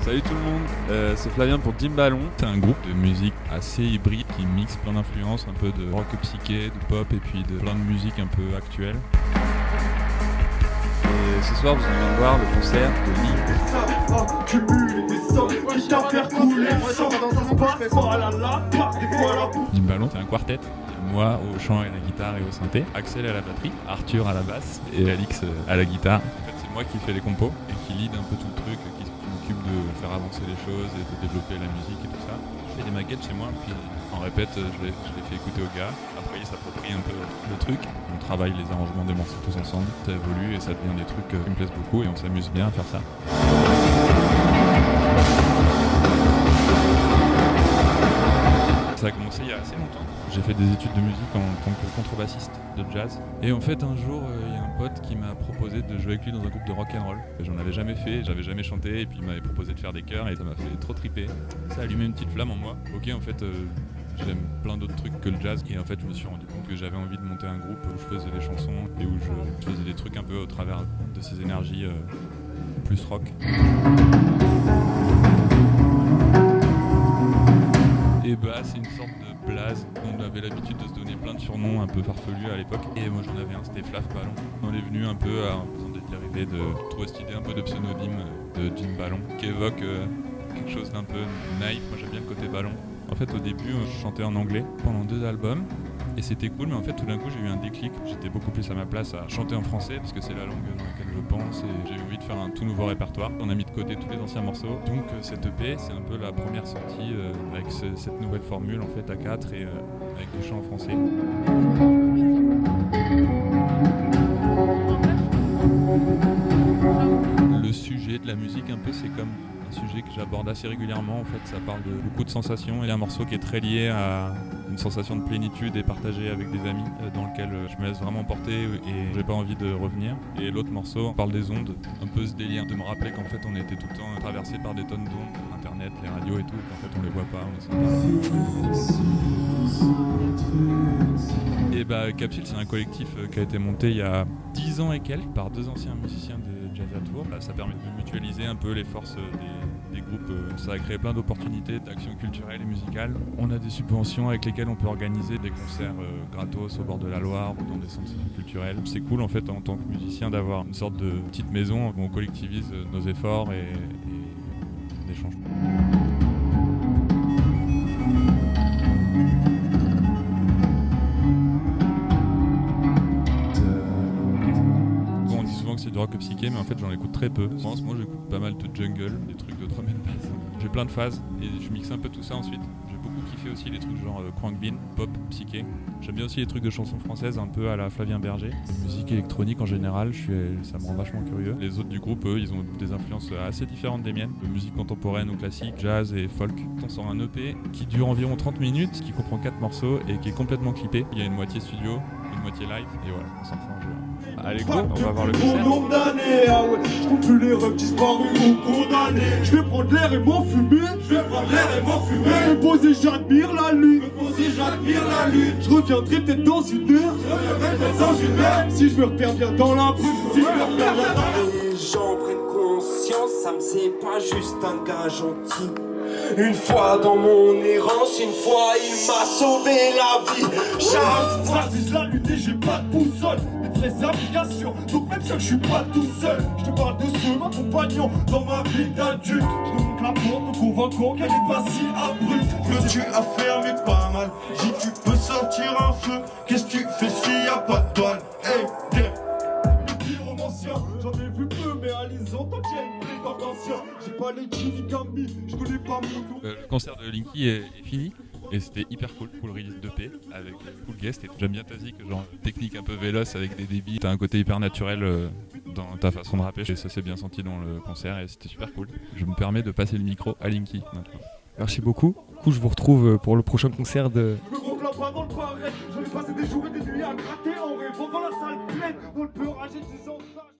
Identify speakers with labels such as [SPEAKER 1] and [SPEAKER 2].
[SPEAKER 1] Salut tout le monde, c'est Flavien pour Dim Ballon. C'est un groupe de musique assez hybride qui mixe plein d'influences, un peu de rock psyché, de pop et puis de plein de musique un peu actuelle. Et ce soir vous allez voir le concert de Dim Ballon, c'est un quartet. Moi au chant et à la guitare et au synthé, Axel à la batterie, Arthur à la basse et Alix à la guitare. En fait, c'est moi qui fais les compos et qui lead un peu tout le truc, qui m'occupe de faire avancer les choses et de développer la musique et tout ça. Je fais des maquettes chez moi, puis en répète, je les fais écouter aux gars. Après, ils s'approprient un peu le truc. On travaille les arrangements des morceaux tous ensemble. Ça évolue et ça devient des trucs qui me plaisent beaucoup et on s'amuse bien à faire ça. Ça a commencé il y a assez longtemps. J'ai fait des études de musique en tant que contrebassiste de jazz. Et en fait, un jour, il y a un pote qui m'a proposé de jouer avec lui dans un groupe de rock and roll. J'en avais jamais fait, j'avais jamais chanté, et puis il m'avait proposé de faire des chœurs et ça m'a fait trop triper. Ça a allumé une petite flamme en moi. Ok, en fait, j'aime plein d'autres trucs que le jazz. Et en fait, je me suis rendu compte que j'avais envie de monter un groupe où je faisais des chansons et où je faisais des trucs un peu au travers de ces énergies plus rock. Et bah c'est une sorte de blase. On avait l'habitude de se donner plein de surnoms un peu farfelus à l'époque. Et moi j'en avais un, c'était Flav Ballon. On est venu un peu en faisant des dérivés de trouver cette idée un peu de pseudonyme de Dim Ballon qui évoque quelque chose d'un peu naïf. Moi j'aime bien le côté ballon. En fait au début je chantais en anglais pendant 2 albums. Et c'était cool, mais en fait tout d'un coup j'ai eu un déclic. J'étais beaucoup plus à ma place à chanter en français parce que c'est la langue dans laquelle je pense et j'ai eu envie de faire un tout nouveau répertoire. On a mis de côté tous les anciens morceaux. Donc cette EP c'est un peu la première sortie avec cette nouvelle formule en fait à 4 et avec du chant en français. Le sujet de la musique un peu c'est comme un sujet que j'aborde assez régulièrement. En fait ça parle de beaucoup de sensations. Il y a un morceau qui est très lié à une sensation de plénitude et partagée avec des amis dans lequel je me laisse vraiment porter et j'ai pas envie de revenir. Et l'autre morceau on parle des ondes, un peu ce délire de me rappeler qu'en fait on était tout le temps traversé par des tonnes d'ondes, internet, les radios et tout, qu'en fait on les voit pas, on les sent pas. Et bah Capsule c'est un collectif qui a été monté il y a 10 ans et quelques par 2 anciens musiciens de Jazz à Tours. Là, ça permet de mutualiser un peu les forces des groupes. Ça a créé plein d'opportunités d'actions culturelles et musicales. On a des subventions avec lesquelles on peut organiser des concerts gratos au bord de la Loire ou dans des centres culturels. C'est cool en fait en tant que musicien d'avoir une sorte de petite maison où on collectivise nos efforts et on échange. C'est du rock psyché, mais en fait j'en écoute très peu. En ce moment j'écoute pas mal de jungle, des trucs de drum and bass. J'ai plein de phases et je mixe un peu tout ça ensuite. J'ai beaucoup kiffé aussi les trucs genre Crank Bean, pop, psyché. J'aime bien aussi les trucs de chansons françaises un peu à la Flavien Berger. Musique électronique en général, ça me rend vachement curieux. Les autres du groupe, eux, ils ont des influences assez différentes des miennes. De musique contemporaine ou classique, jazz et folk. On sort un EP qui dure environ 30 minutes, qui comprend 4 morceaux et qui est complètement clippé. Il y a une moitié studio, une moitié live et voilà, on s'en fout en jeu. Allez go, on va voir le concert.
[SPEAKER 2] Ah ouais, je compte plus les rêves disparus ou condamnés. Je vais prendre l'air et m'enfumer. Me poser, j'admire la lune. Je reviendrai peut-être dans une heure. Si je me repère bien dans la brume.
[SPEAKER 3] Les gens prennent conscience, Sam c'est pas juste un gars gentil. Une fois dans mon errance, une fois il m'a sauvé la vie.
[SPEAKER 2] Chaque fois je vise la lutte et j'ai pas de boussole. Mes vraies applications, donc même seul je suis pas tout seul. Je te parle de ceux m'accompagnant dans ma vie d'adulte. Je te montre la porte me convaincant qu'elle est pas si abrupte. Que tu as fermé pas mal, j'ai tu peux sortir un feu. Qu'est-ce que tu fais s'il y a pas de toile? Hey, yeah. Le pire romancien, j'en ai vu peu mais à l'isant tant qu'il y a une prétente ancien. J'ai pas les Jimmy Gambi, je connais pas mon nom.
[SPEAKER 1] Le concert de Linky est fini et c'était hyper cool release d'EP avec cool guest. Et j'aime bien ta zik, genre technique un peu véloce avec des débits. T'as un côté hyper naturel dans ta façon de rapper et ça s'est bien senti dans le concert et c'était super cool. Je me permets de passer le micro à Linky maintenant.
[SPEAKER 4] Merci beaucoup. Du coup, je vous retrouve pour le prochain concert de...
[SPEAKER 2] Je me gonfle pas dans le pareil. J'en ai passé des jours et des nuits à gratter en rêvant dans la salle pleine. Dans le peur âgé de 10 ans.